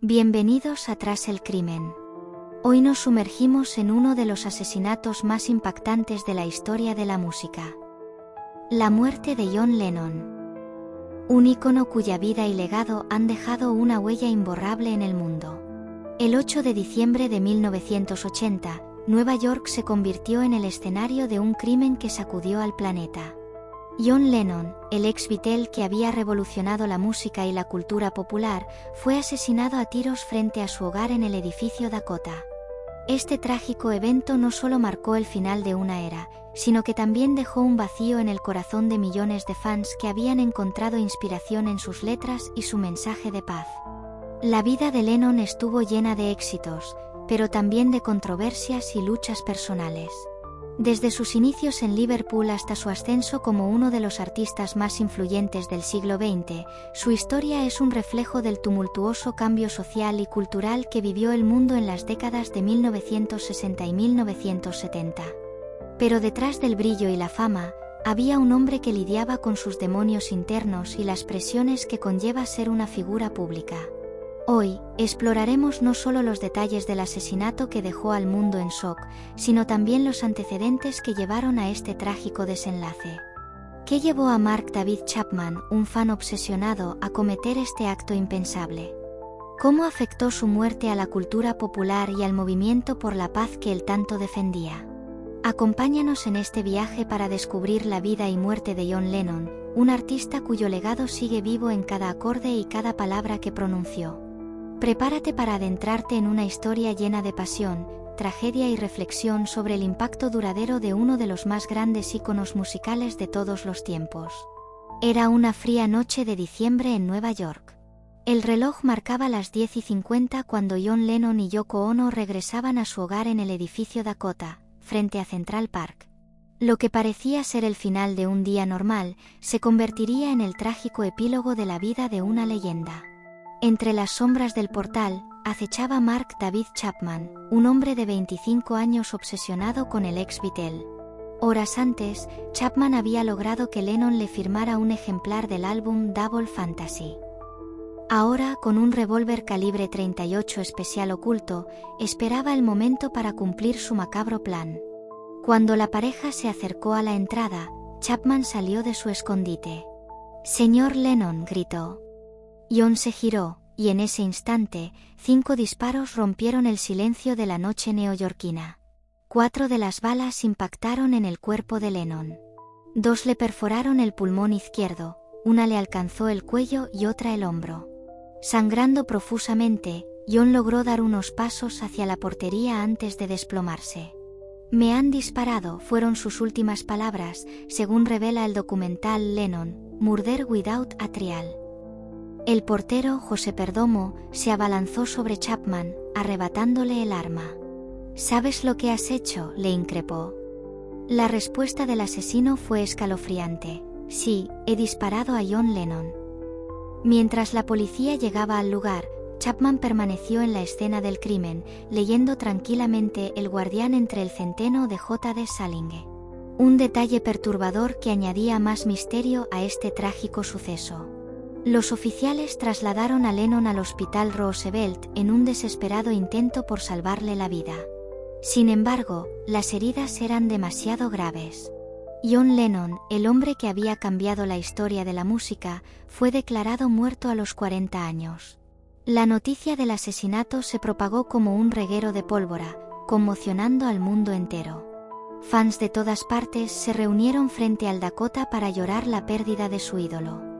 Bienvenidos a Tras el Crimen. Hoy nos sumergimos en uno de los asesinatos más impactantes de la historia de la música. La muerte de John Lennon. Un ícono cuya vida y legado han dejado una huella imborrable en el mundo. El 8 de diciembre de 1980, Nueva York se convirtió en el escenario de un crimen que sacudió al planeta. John Lennon, el ex Beatle que había revolucionado la música y la cultura popular, fue asesinado a tiros frente a su hogar en el edificio Dakota. Este trágico evento no solo marcó el final de una era, sino que también dejó un vacío en el corazón de millones de fans que habían encontrado inspiración en sus letras y su mensaje de paz. La vida de Lennon estuvo llena de éxitos, pero también de controversias y luchas personales. Desde sus inicios en Liverpool hasta su ascenso como uno de los artistas más influyentes del siglo XX, su historia es un reflejo del tumultuoso cambio social y cultural que vivió el mundo en las décadas de 1960 y 1970. Pero detrás del brillo y la fama, había un hombre que lidiaba con sus demonios internos y las presiones que conlleva ser una figura pública. Hoy, exploraremos no solo los detalles del asesinato que dejó al mundo en shock, sino también los antecedentes que llevaron a este trágico desenlace. ¿Qué llevó a Mark David Chapman, un fan obsesionado, a cometer este acto impensable? ¿Cómo afectó su muerte a la cultura popular y al movimiento por la paz que él tanto defendía? Acompáñanos en este viaje para descubrir la vida y muerte de John Lennon, un artista cuyo legado sigue vivo en cada acorde y cada palabra que pronunció. Prepárate para adentrarte en una historia llena de pasión, tragedia y reflexión sobre el impacto duradero de uno de los más grandes íconos musicales de todos los tiempos. Era una fría noche de diciembre en Nueva York. El reloj marcaba las 10:50 cuando John Lennon y Yoko Ono regresaban a su hogar en el edificio Dakota, frente a Central Park. Lo que parecía ser el final de un día normal, se convertiría en el trágico epílogo de la vida de una leyenda. Entre las sombras del portal, acechaba Mark David Chapman, un hombre de 25 años obsesionado con el ex Beatle. Horas antes, Chapman había logrado que Lennon le firmara un ejemplar del álbum Double Fantasy. Ahora, con un revólver calibre 38 especial oculto, esperaba el momento para cumplir su macabro plan. Cuando la pareja se acercó a la entrada, Chapman salió de su escondite. «Señor Lennon», gritó. John se giró, y en ese instante, 5 disparos rompieron el silencio de la noche neoyorquina. 4 de las balas impactaron en el cuerpo de Lennon. 2 le perforaron el pulmón izquierdo, una le alcanzó el cuello y otra el hombro. Sangrando profusamente, John logró dar unos pasos hacia la portería antes de desplomarse. «Me han disparado», fueron sus últimas palabras, según revela el documental Lennon, Murder Without a Trial. El portero, José Perdomo, se abalanzó sobre Chapman, arrebatándole el arma. «¿Sabes lo que has hecho?», le increpó. La respuesta del asesino fue escalofriante. «Sí, he disparado a John Lennon». Mientras la policía llegaba al lugar, Chapman permaneció en la escena del crimen, leyendo tranquilamente El guardián entre el centeno de J.D. Salinger. Un detalle perturbador que añadía más misterio a este trágico suceso. Los oficiales trasladaron a Lennon al hospital Roosevelt en un desesperado intento por salvarle la vida. Sin embargo, las heridas eran demasiado graves. John Lennon, el hombre que había cambiado la historia de la música, fue declarado muerto a los 40 años. La noticia del asesinato se propagó como un reguero de pólvora, conmocionando al mundo entero. Fans de todas partes se reunieron frente al Dakota para llorar la pérdida de su ídolo.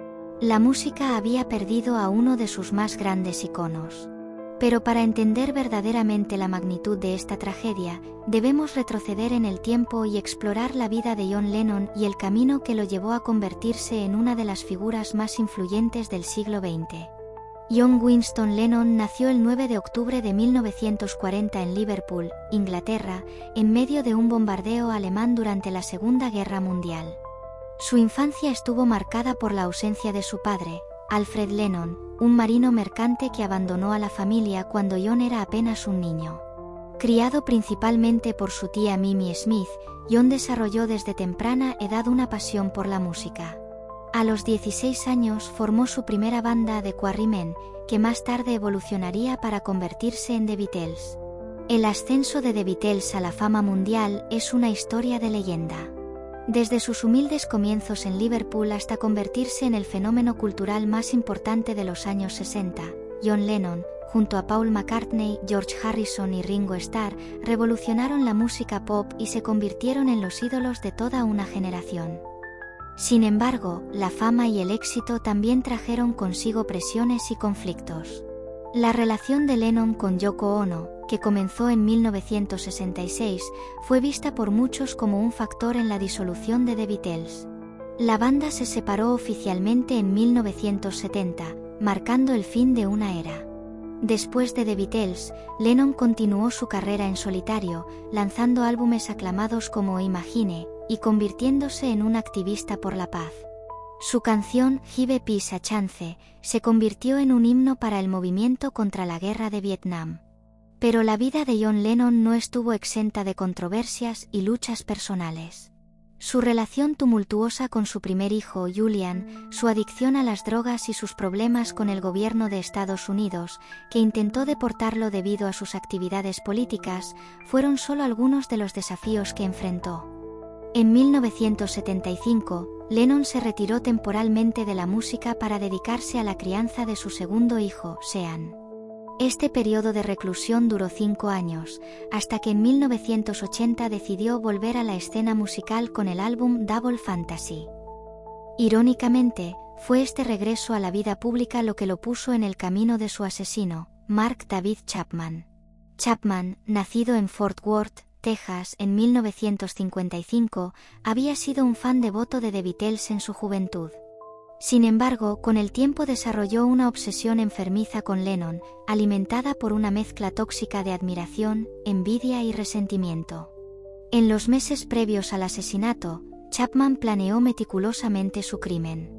La música había perdido a uno de sus más grandes iconos. Pero para entender verdaderamente la magnitud de esta tragedia, debemos retroceder en el tiempo y explorar la vida de John Lennon y el camino que lo llevó a convertirse en una de las figuras más influyentes del siglo XX. John Winston Lennon nació el 9 de octubre de 1940 en Liverpool, Inglaterra, en medio de un bombardeo alemán durante la Segunda Guerra Mundial. Su infancia estuvo marcada por la ausencia de su padre, Alfred Lennon, un marino mercante que abandonó a la familia cuando John era apenas un niño. Criado principalmente por su tía Mimi Smith, John desarrolló desde temprana edad una pasión por la música. A los 16 años formó su primera banda The Quarrymen, que más tarde evolucionaría para convertirse en The Beatles. El ascenso de The Beatles a la fama mundial es una historia de leyenda. Desde sus humildes comienzos en Liverpool hasta convertirse en el fenómeno cultural más importante de los años 60, John Lennon, junto a Paul McCartney, George Harrison y Ringo Starr, revolucionaron la música pop y se convirtieron en los ídolos de toda una generación. Sin embargo, la fama y el éxito también trajeron consigo presiones y conflictos. La relación de Lennon con Yoko Ono, que comenzó en 1966, fue vista por muchos como un factor en la disolución de The Beatles. La banda se separó oficialmente en 1970, marcando el fin de una era. Después de The Beatles, Lennon continuó su carrera en solitario, lanzando álbumes aclamados como Imagine, y convirtiéndose en un activista por la paz. Su canción Give Peace a Chance se convirtió en un himno para el movimiento contra la guerra de Vietnam. Pero la vida de John Lennon no estuvo exenta de controversias y luchas personales. Su relación tumultuosa con su primer hijo, Julian, su adicción a las drogas y sus problemas con el gobierno de Estados Unidos, que intentó deportarlo debido a sus actividades políticas, fueron solo algunos de los desafíos que enfrentó. En 1975, Lennon se retiró temporalmente de la música para dedicarse a la crianza de su segundo hijo, Sean. Este periodo de reclusión duró 5 años, hasta que en 1980 decidió volver a la escena musical con el álbum Double Fantasy. Irónicamente, fue este regreso a la vida pública lo que lo puso en el camino de su asesino, Mark David Chapman. Chapman, nacido en Fort Worth, Texas, en 1955, había sido un fan devoto de The Beatles en su juventud. Sin embargo, con el tiempo desarrolló una obsesión enfermiza con Lennon, alimentada por una mezcla tóxica de admiración, envidia y resentimiento. En los meses previos al asesinato, Chapman planeó meticulosamente su crimen.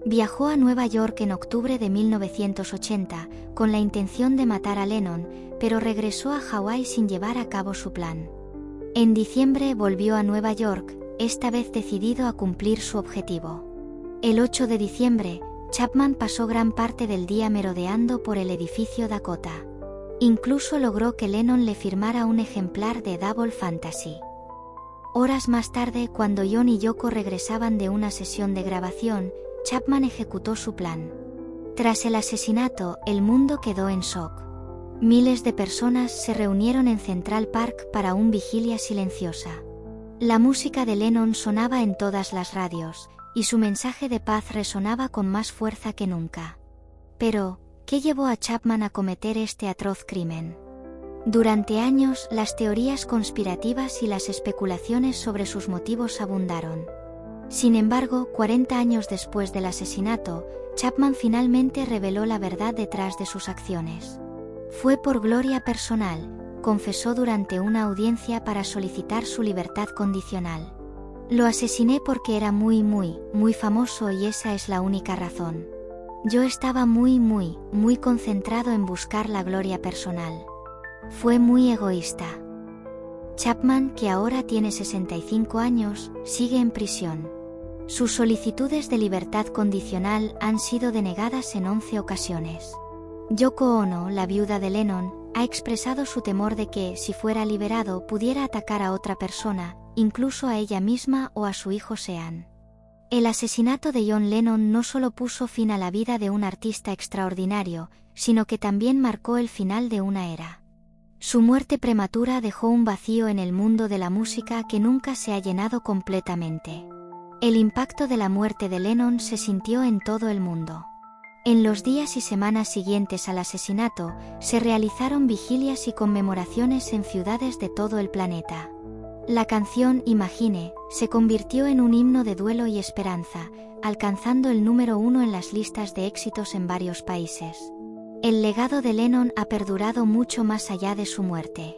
Viajó a Nueva York en octubre de 1980, con la intención de matar a Lennon, pero regresó a Hawái sin llevar a cabo su plan. En diciembre volvió a Nueva York, esta vez decidido a cumplir su objetivo. El 8 de diciembre, Chapman pasó gran parte del día merodeando por el edificio Dakota. Incluso logró que Lennon le firmara un ejemplar de Double Fantasy. Horas más tarde, cuando John y Yoko regresaban de una sesión de grabación, Chapman ejecutó su plan. Tras el asesinato, el mundo quedó en shock. Miles de personas se reunieron en Central Park para una vigilia silenciosa. La música de Lennon sonaba en todas las radios, y su mensaje de paz resonaba con más fuerza que nunca. Pero, ¿qué llevó a Chapman a cometer este atroz crimen? Durante años, las teorías conspirativas y las especulaciones sobre sus motivos abundaron. Sin embargo, 40 años después del asesinato, Chapman finalmente reveló la verdad detrás de sus acciones. Fue por gloria personal, confesó durante una audiencia para solicitar su libertad condicional. Lo asesiné porque era muy famoso y esa es la única razón. Yo estaba muy concentrado en buscar la gloria personal. Fue muy egoísta. Chapman, que ahora tiene 65 años, sigue en prisión. Sus solicitudes de libertad condicional han sido denegadas en 11 ocasiones. Yoko Ono, la viuda de Lennon, ha expresado su temor de que, si fuera liberado, pudiera atacar a otra persona, incluso a ella misma o a su hijo Sean. El asesinato de John Lennon no solo puso fin a la vida de un artista extraordinario, sino que también marcó el final de una era. Su muerte prematura dejó un vacío en el mundo de la música que nunca se ha llenado completamente. El impacto de la muerte de Lennon se sintió en todo el mundo. En los días y semanas siguientes al asesinato, se realizaron vigilias y conmemoraciones en ciudades de todo el planeta. La canción Imagine se convirtió en un himno de duelo y esperanza, alcanzando el número 1 en las listas de éxitos en varios países. El legado de Lennon ha perdurado mucho más allá de su muerte.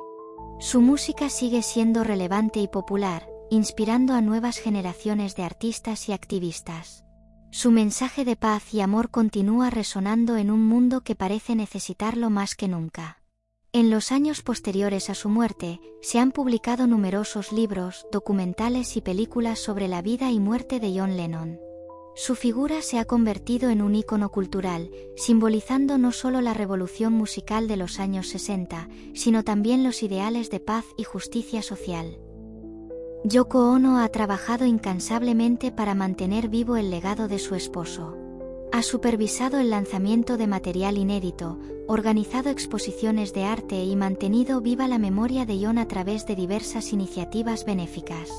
Su música sigue siendo relevante y popular, inspirando a nuevas generaciones de artistas y activistas. Su mensaje de paz y amor continúa resonando en un mundo que parece necesitarlo más que nunca. En los años posteriores a su muerte, se han publicado numerosos libros, documentales y películas sobre la vida y muerte de John Lennon. Su figura se ha convertido en un ícono cultural, simbolizando no solo la revolución musical de los años 60, sino también los ideales de paz y justicia social. Yoko Ono ha trabajado incansablemente para mantener vivo el legado de su esposo. Ha supervisado el lanzamiento de material inédito, organizado exposiciones de arte y mantenido viva la memoria de John a través de diversas iniciativas benéficas.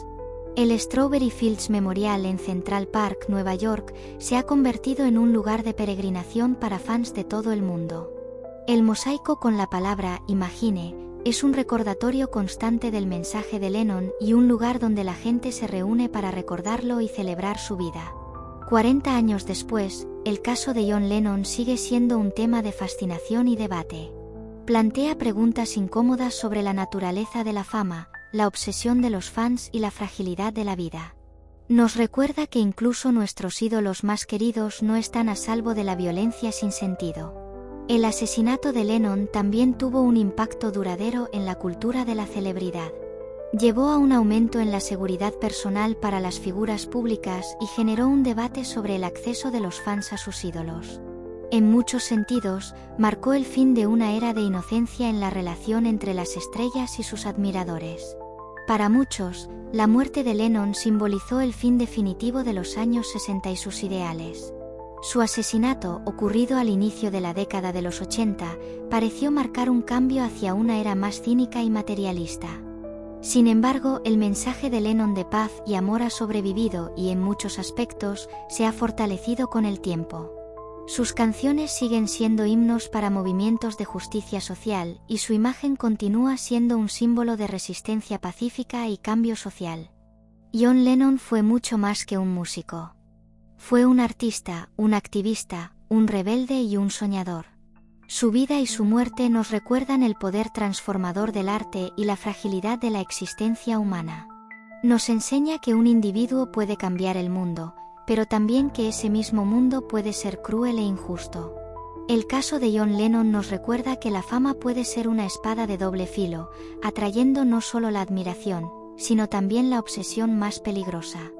El Strawberry Fields Memorial en Central Park, Nueva York, se ha convertido en un lugar de peregrinación para fans de todo el mundo. El mosaico con la palabra Imagine es un recordatorio constante del mensaje de Lennon y un lugar donde la gente se reúne para recordarlo y celebrar su vida. 40 años después, el caso de John Lennon sigue siendo un tema de fascinación y debate. Plantea preguntas incómodas sobre la naturaleza de la fama, la obsesión de los fans y la fragilidad de la vida. Nos recuerda que incluso nuestros ídolos más queridos no están a salvo de la violencia sin sentido. El asesinato de Lennon también tuvo un impacto duradero en la cultura de la celebridad. Llevó a un aumento en la seguridad personal para las figuras públicas y generó un debate sobre el acceso de los fans a sus ídolos. En muchos sentidos, marcó el fin de una era de inocencia en la relación entre las estrellas y sus admiradores. Para muchos, la muerte de Lennon simbolizó el fin definitivo de los años 60 y sus ideales. Su asesinato, ocurrido al inicio de la década de los 80, pareció marcar un cambio hacia una era más cínica y materialista. Sin embargo, el mensaje de Lennon de paz y amor ha sobrevivido y en muchos aspectos se ha fortalecido con el tiempo. Sus canciones siguen siendo himnos para movimientos de justicia social y su imagen continúa siendo un símbolo de resistencia pacífica y cambio social. John Lennon fue mucho más que un músico. Fue un artista, un activista, un rebelde y un soñador. Su vida y su muerte nos recuerdan el poder transformador del arte y la fragilidad de la existencia humana. Nos enseña que un individuo puede cambiar el mundo, pero también que ese mismo mundo puede ser cruel e injusto. El caso de John Lennon nos recuerda que la fama puede ser una espada de doble filo, atrayendo no solo la admiración, sino también la obsesión más peligrosa.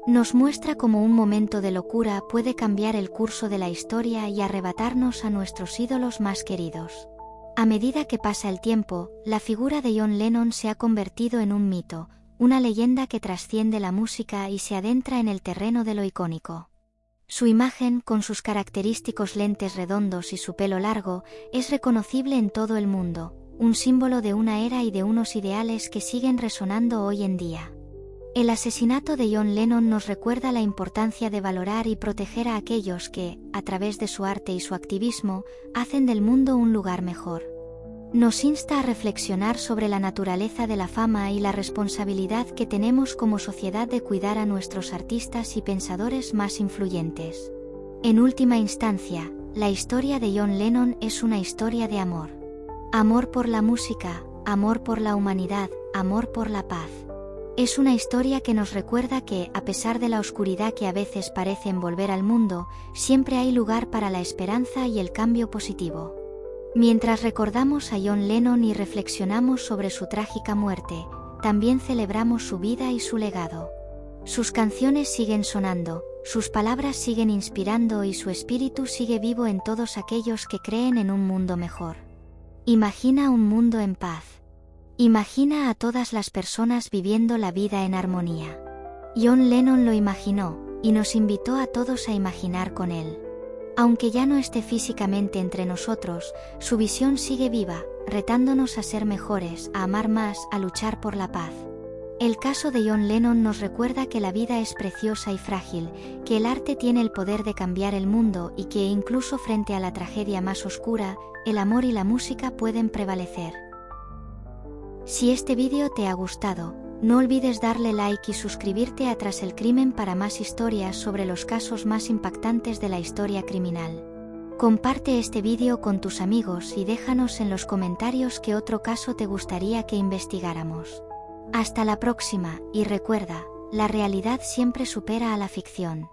Nos muestra cómo un momento de locura puede cambiar el curso de la historia y arrebatarnos a nuestros ídolos más queridos. A medida que pasa el tiempo, la figura de John Lennon se ha convertido en un mito, una leyenda que trasciende la música y se adentra en el terreno de lo icónico. Su imagen, con sus característicos lentes redondos y su pelo largo, es reconocible en todo el mundo, un símbolo de una era y de unos ideales que siguen resonando hoy en día. El asesinato de John Lennon nos recuerda la importancia de valorar y proteger a aquellos que, a través de su arte y su activismo, hacen del mundo un lugar mejor. Nos insta a reflexionar sobre la naturaleza de la fama y la responsabilidad que tenemos como sociedad de cuidar a nuestros artistas y pensadores más influyentes. En última instancia, la historia de John Lennon es una historia de amor. Amor por la música, amor por la humanidad, amor por la paz. Es una historia que nos recuerda que, a pesar de la oscuridad que a veces parece envolver al mundo, siempre hay lugar para la esperanza y el cambio positivo. Mientras recordamos a John Lennon y reflexionamos sobre su trágica muerte, también celebramos su vida y su legado. Sus canciones siguen sonando, sus palabras siguen inspirando y su espíritu sigue vivo en todos aquellos que creen en un mundo mejor. Imagina un mundo en paz. Imagina a todas las personas viviendo la vida en armonía. John Lennon lo imaginó, y nos invitó a todos a imaginar con él. Aunque ya no esté físicamente entre nosotros, su visión sigue viva, retándonos a ser mejores, a amar más, a luchar por la paz. El caso de John Lennon nos recuerda que la vida es preciosa y frágil, que el arte tiene el poder de cambiar el mundo y que incluso frente a la tragedia más oscura, el amor y la música pueden prevalecer. Si este vídeo te ha gustado, no olvides darle like y suscribirte a Tras el Crimen para más historias sobre los casos más impactantes de la historia criminal. Comparte este vídeo con tus amigos y déjanos en los comentarios qué otro caso te gustaría que investigáramos. Hasta la próxima, y recuerda, la realidad siempre supera a la ficción.